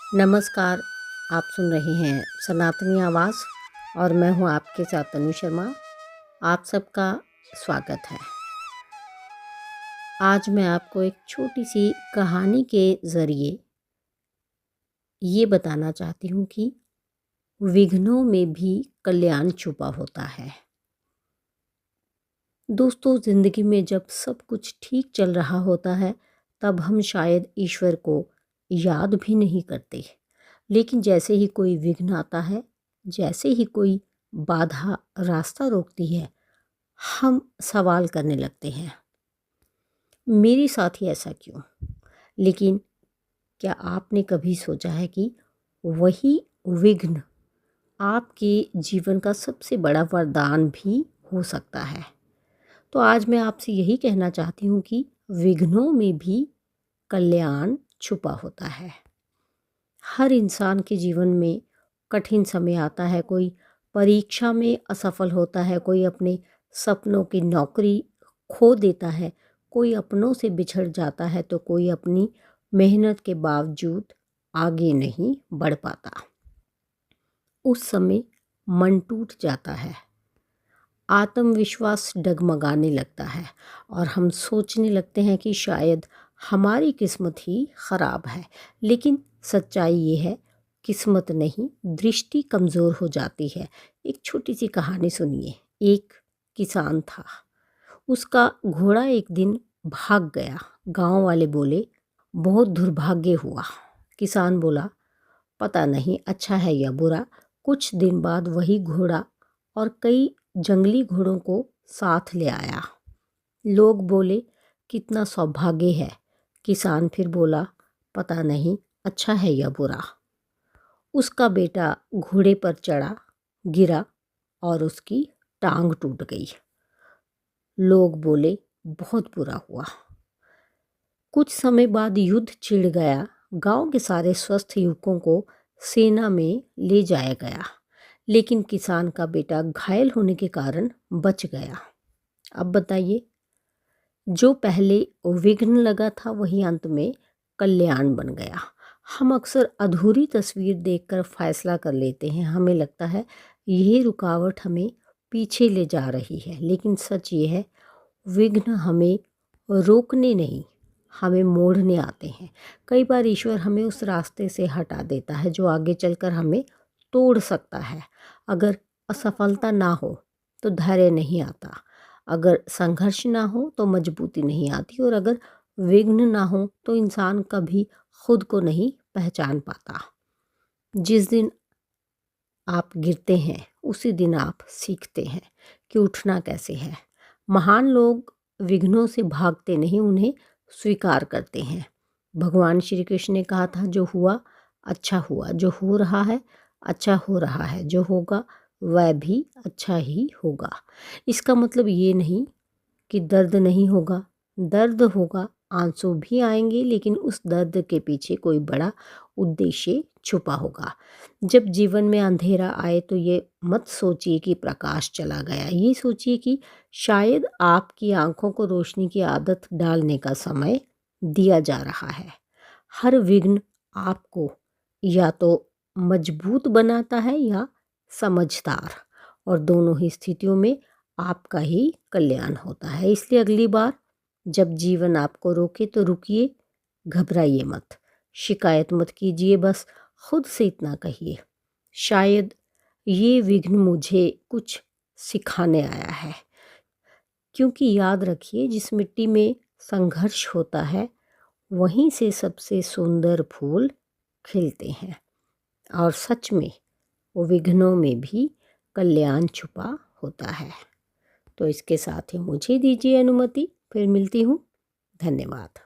नमस्कार। आप सुन रहे हैं सनातनी आवाज़ और मैं हूं आपके साथ तनु शर्मा। आप सबका स्वागत है। आज मैं आपको एक छोटी सी कहानी के ज़रिए ये बताना चाहती हूं कि विघ्नों में भी कल्याण छुपा होता है। दोस्तों, ज़िंदगी में जब सब कुछ ठीक चल रहा होता है तब हम शायद ईश्वर को याद भी नहीं करते, लेकिन जैसे ही कोई विघ्न आता है, जैसे ही कोई बाधा रास्ता रोकती है, हम सवाल करने लगते हैं, मेरे साथ ही ऐसा क्यों? लेकिन क्या आपने कभी सोचा है कि वही विघ्न आपके जीवन का सबसे बड़ा वरदान भी हो सकता है? तो आज मैं आपसे यही कहना चाहती हूँ कि विघ्नों में भी कल्याण छुपा होता है। हर इंसान के जीवन में कठिन समय आता है, कोई परीक्षा में असफल होता है, कोई अपने सपनों की नौकरी खो देता है, कोई अपनों से बिछड़ जाता है, तो कोई अपनी मेहनत के बावजूद आगे नहीं बढ़ पाता। उस समय मन टूट जाता है, आत्मविश्वास डगमगाने लगता है और हम सोचने लगते हैं कि शायद हमारी किस्मत ही खराब है। लेकिन सच्चाई ये है, किस्मत नहीं, दृष्टि कमज़ोर हो जाती है। एक छोटी सी कहानी सुनिए। एक किसान था, उसका घोड़ा एक दिन भाग गया। गांव वाले बोले, बहुत दुर्भाग्य हुआ। किसान बोला, पता नहीं अच्छा है या बुरा। कुछ दिन बाद वही घोड़ा और कई जंगली घोड़ों को साथ ले आया। लोग बोले, कितना सौभाग्य है। किसान फिर बोला, पता नहीं अच्छा है या बुरा। उसका बेटा घोड़े पर चढ़ा, गिरा और उसकी टांग टूट गई। लोग बोले, बहुत बुरा हुआ। कुछ समय बाद युद्ध छिड़ गया। गांव के सारे स्वस्थ युवकों को सेना में ले जाया गया, लेकिन किसान का बेटा घायल होने के कारण बच गया। अब बताइए, जो पहले विघ्न लगा था वही अंत में कल्याण बन गया। हम अक्सर अधूरी तस्वीर देखकर फैसला कर लेते हैं। हमें लगता है यही रुकावट हमें पीछे ले जा रही है, लेकिन सच ये है, विघ्न हमें रोकने नहीं, हमें मोड़ने आते हैं। कई बार ईश्वर हमें उस रास्ते से हटा देता है जो आगे चलकर हमें तोड़ सकता है। अगर असफलता ना हो तो धैर्य नहीं आता, अगर संघर्ष ना हो तो मजबूती नहीं आती, और अगर विघ्न ना हो तो इंसान कभी खुद को नहीं पहचान पाता। जिस दिन आप गिरते हैं उसी दिन आप सीखते हैं कि उठना कैसे है। महान लोग विघ्नों से भागते नहीं, उन्हें स्वीकार करते हैं। भगवान श्री कृष्ण ने कहा था, जो हुआ अच्छा हुआ, जो हो रहा है अच्छा हो रहा है, जो होगा वह भी अच्छा ही होगा। इसका मतलब ये नहीं कि दर्द नहीं होगा, दर्द होगा, आंसू भी आएंगे, लेकिन उस दर्द के पीछे कोई बड़ा उद्देश्य छुपा होगा। जब जीवन में अंधेरा आए तो ये मत सोचिए कि प्रकाश चला गया, ये सोचिए कि शायद आपकी आंखों को रोशनी की आदत डालने का समय दिया जा रहा है। हर विघ्न आपको या तो मजबूत बनाता है या समझदार, और दोनों ही स्थितियों में आपका ही कल्याण होता है। इसलिए अगली बार जब जीवन आपको रोके तो रुकिए, घबराइए मत, शिकायत मत कीजिए, बस खुद से इतना कहिए, शायद ये विघ्न मुझे कुछ सिखाने आया है। क्योंकि याद रखिए, जिस मिट्टी में संघर्ष होता है वहीं से सबसे सुंदर फूल खिलते हैं। और सच में विघ्नों में भी कल्याण छुपा होता है। तो इसके साथ ही मुझे दीजिए अनुमति, फिर मिलती हूँ। धन्यवाद।